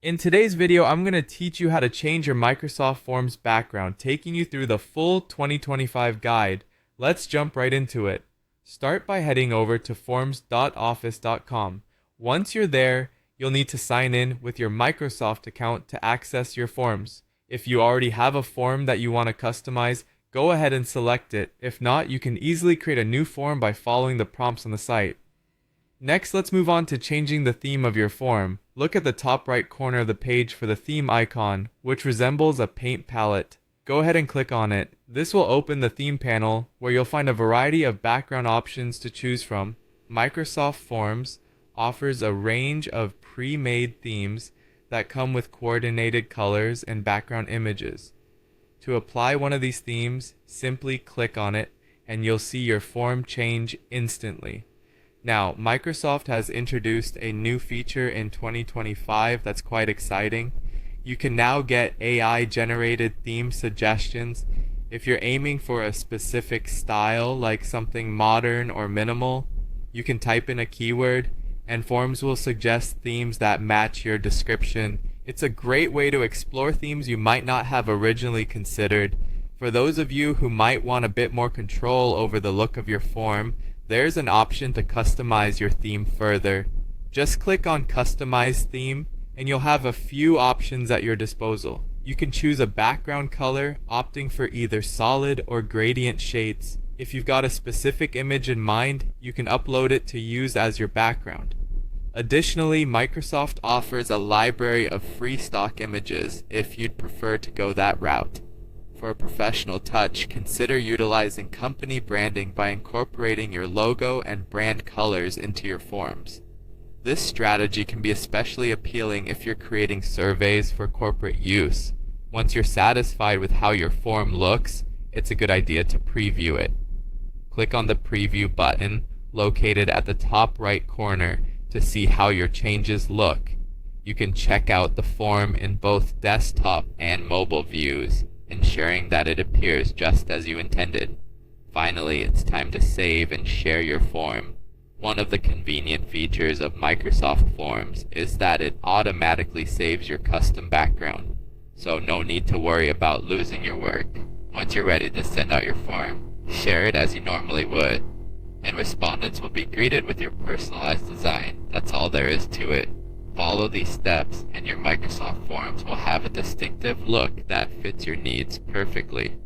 In today's video, I'm going to teach you how to change your Microsoft Forms background, taking you through the full 2025 guide. Let's jump right into it. Start by heading over to forms.office.com. Once you're there, you'll need to sign in with your Microsoft account to access your forms. If you already have a form that you want to customize, go ahead and select it. If not, you can easily create a new form by following the prompts on the site. Next, let's move on to changing the theme of your form. Look at the top right corner of the page for the theme icon, which resembles a paint palette. Go ahead and click on it. This will open the theme panel, where you'll find a variety of background options to choose from. Microsoft Forms offers a range of pre-made themes that come with coordinated colors and background images. To apply one of these themes, simply click on it, and you'll see your form change instantly. Now, Microsoft has introduced a new feature in 2025 that's quite exciting. You can now get AI-generated theme suggestions. If you're aiming for a specific style, like something modern or minimal, you can type in a keyword, and Forms will suggest themes that match your description. It's a great way to explore themes you might not have originally considered. For those of you who might want a bit more control over the look of your form, there's an option to customize your theme further. Just click on Customize Theme and you'll have a few options at your disposal. You can choose a background color, opting for either solid or gradient shades. If you've got a specific image in mind, you can upload it to use as your background. Additionally, Microsoft offers a library of free stock images if you'd prefer to go that route. For a professional touch, consider utilizing company branding by incorporating your logo and brand colors into your forms. This strategy can be especially appealing if you're creating surveys for corporate use. Once you're satisfied with how your form looks, it's a good idea to preview it. Click on the Preview button located at the top right corner to see how your changes look. You can check out the form in both desktop and mobile views, ensuring that it appears just as you intended. Finally, it's time to save and share your form. One of the convenient features of Microsoft Forms is that it automatically saves your custom background, so no need to worry about losing your work. Once you're ready to send out your form, share it as you normally would, and respondents will be greeted with your personalized design. That's all there is to it. Follow these steps and your Microsoft Forms will have a distinctive look that fits your needs perfectly.